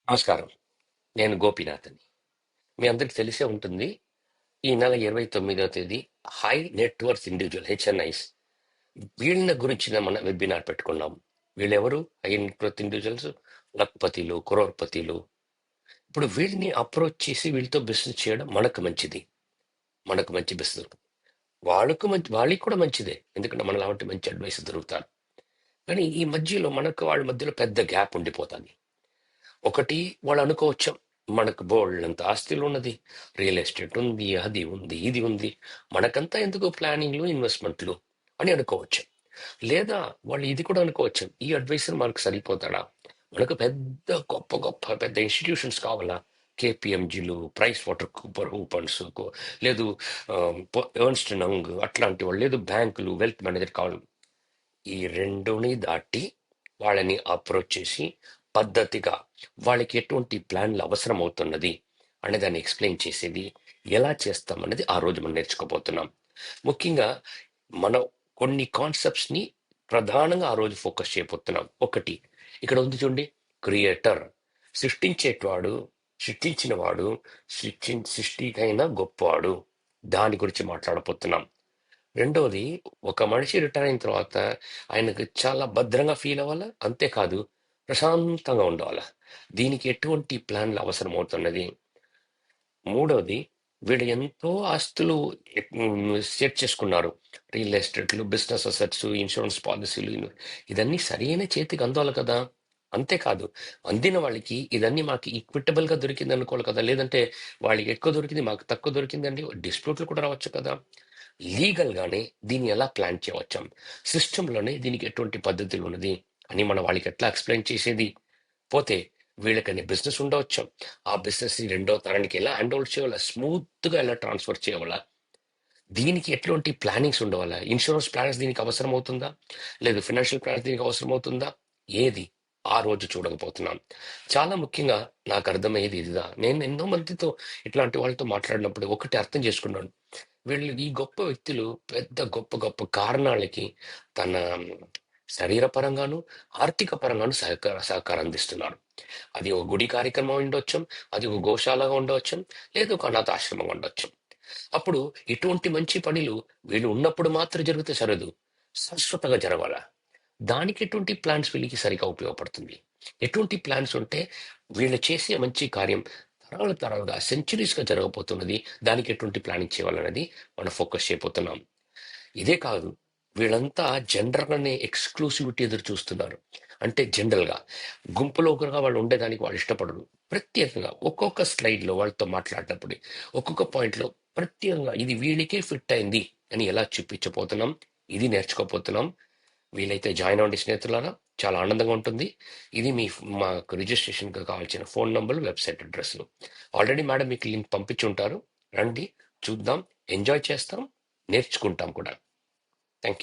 నమస్కారం. నేను గోపీనాథ్‌ని. మీ అందరికి తెలిసే ఉంటుంది. ఈ నెల 29వ తేదీ high net worth individual HNIs వీళ్ళ గురించిన మన వెబినార్ పెట్టుకున్నాం. వీళ్ళెవరు? హై నెట్ వర్త్ ఇండివిడ్యువల్స్, లఖపతిలు, క్రోర్‌పతిలు. ఇప్పుడు వీళ్ళని అప్రోచ్ చేసి వీళ్ళతో బిజినెస్ చేయడం మనకు మంచిది. మనకు మంచి బిజినెస్. వాళ్ళకి కూడా మంచిదే. ఎందుకంటే మనలాంటి మంచి అడ్వైస్ దొరుకుతారు. కానీ ఈ మధ్యలో మనకు వాళ్ళ మధ్యలో పెద్ద గ్యాప్ ఉండిపోతుంది. ఒకటి వాళ్ళు అనుకోవచ్చు, మనకు బోల్డంత ఆస్తులు ఉన్నది, రియల్ ఎస్టేట్ ఉంది, అది ఉంది, ఇది ఉంది, మనకంతా ఎందుకు ప్లానింగ్లు ఇన్వెస్ట్మెంట్లు అని అనుకోవచ్చు. లేదా వాళ్ళు ఇది కూడా అనుకోవచ్చు, ఈ అడ్వైసర్ మనకు సరిపోతాడా, మనకు పెద్ద గొప్ప గొప్ప పెద్ద ఇన్స్టిట్యూషన్స్ కావాలా, కేపిఎంజీలు, ప్రైస్ వాటర్ కూపర్ హూపన్స్, లేదు ఎర్న్స్ట్ అండ్ యంగ్ అట్లాంటి వాళ్ళు, లేదు బ్యాంకులు, వెల్త్ మేనేజర్ కావాలి. ఈ రెండుని దాటి వాళ్ళని అప్రోచ్ చేసి పద్ధతిగా వాళ్ళకి ఎటువంటి ప్లాన్లు అవసరం అవుతున్నది అనే దాన్ని ఎక్స్ప్లెయిన్ చేసేది ఎలా చేస్తామన్నది ఆ రోజు మనం నేర్చుకోబోతున్నాం. ముఖ్యంగా మనం కొన్ని కాన్సెప్ట్స్ ని ప్రధానంగా ఆ రోజు ఫోకస్ చేయబోతున్నాం. ఒకటి ఇక్కడ ఉంది చూడండి, క్రియేటర్, సృష్టించేవాడు, సృష్టించిన వాడు, సృష్టికైనా గొప్పవాడు, దాని గురించి మాట్లాడబోతున్నాం. రెండోది, ఒక మనిషి రిటైర్ అయిన తర్వాత ఆయనకు చాలా భద్రంగా ఫీల్ అవ్వాలా, అంతేకాదు ప్రశాంతంగా ఉండాలా, దీనికి ఎటువంటి ప్లాన్లు అవసరం అవుతున్నది. మూడోది, వీళ్ళు ఎంతో ఆస్తులు సెట్ చేసుకున్నారు, రియల్ ఎస్టేట్లు, బిజినెస్ అసెట్స్, ఇన్సూరెన్స్ పాలసీలు, ఇదన్నీ సరైన చేతికి అందాలి కదా. అంతేకాదు, అందిన వాళ్ళకి ఇదన్నీ మాకు ఈక్విటబుల్ గా దొరికింది అనుకోవాలి కదా, లేదంటే వాళ్ళకి ఎక్కువ దొరికింది మాకు తక్కువ దొరికిందండి డిస్ప్యూట్లు కూడా రావచ్చు కదా. లీగల్ గానే దీన్ని ఎలా ప్లాన్ చేయవచ్చాం, సిస్టంలోనే దీనికి ఎటువంటి పద్ధతులు ఉన్నది అని మనం వాళ్ళకి ఎట్లా ఎక్స్ప్లెయిన్ చేసేది. పోతే వీళ్ళకని బిజినెస్ ఉండవచ్చు, ఆ బిజినెస్ ని రెండో తరానికి ఎలా హ్యాండ్ ఓవర్ చేయాలా, స్మూత్ గా ఎలా ట్రాన్స్ఫర్ చేయాలా, దీనికి ఎటువంటి ప్లానింగ్స్ ఉండవాలా, ఇన్సూరెన్స్ ప్లాన్స్ దీనికి అవసరం అవుతుందా, లేదు ఫైనాన్షియల్ ప్లాన్స్ దీనికి అవసరం అవుతుందా, ఏది ఆ రోజు చూడకపోతున్నాం. చాలా ముఖ్యంగా నాకు అర్థమయ్యేది ఇదిదా. నేను ఎన్నో మందితో ఇట్లాంటి వాళ్ళతో మాట్లాడినప్పుడు ఒకటి అర్థం చేసుకున్నాను, వీళ్ళు ఈ గొప్ప వ్యక్తులు పెద్ద గొప్ప గొప్ప కారణాలకి తన శరీర పరంగాను, ఆర్థిక పరంగాను సహకారం అందిస్తున్నారు. అది ఒక గుడి కార్యక్రమం ఉండొచ్చు, అది ఒక గోశాలగా ఉండవచ్చు, లేదా ఒక అనాథాశ్రమంగా ఉండొచ్చు. అప్పుడు ఇటువంటి మంచి పనులు వీళ్ళు ఉన్నప్పుడు మాత్రం జరిగితే సరదు, శాశ్వతంగా జరగాల. దానికి ఎటువంటి ప్లాన్స్ వీళ్ళకి సరిగా ఉపయోగపడుతుంది, ఎటువంటి ప్లాన్స్ ఉంటే వీళ్ళు చేసే మంచి కార్యం తరాలు తరాలుగా సెంచురీస్ గా జరగబోతున్నది, దానికి ఎటువంటి ప్లానింగ్ చేయాలనేది మనం ఫోకస్ చేయబోతున్నాం. ఇదే కాదు, వీళ్ళంతా జెండర్ అనే ఎక్స్క్లూసివిటీ ఎదురు చూస్తున్నారు. అంటే జనరల్ గా గుంపులో ఒకరుగా వాళ్ళు ఉండేదానికి వాళ్ళు ఇష్టపడరు. ప్రత్యేకంగా ఒక్కొక్క స్లైడ్ లో వాళ్ళతో మాట్లాడినప్పుడు ఒక్కొక్క పాయింట్ లో ప్రత్యేకంగా ఇది వీళ్ళకే ఫిట్ అయింది అని ఎలా చూపించబోతున్నాం, ఇది నేర్చుకోబోతున్నాం. వీలైతే జాయిన్ అవ్వండి స్నేహితులారా, చాలా ఆనందంగా ఉంటుంది. ఇది మాకు రిజిస్ట్రేషన్ కావాల్సిన ఫోన్ నంబర్లు, వెబ్సైట్ అడ్రస్లు ఆల్రెడీ మేడం మీకు లింక్ పంపించి ఉంటారు. రండి, చూద్దాం, ఎంజాయ్ చేస్తాం, నేర్చుకుంటాం కూడా. Thank you.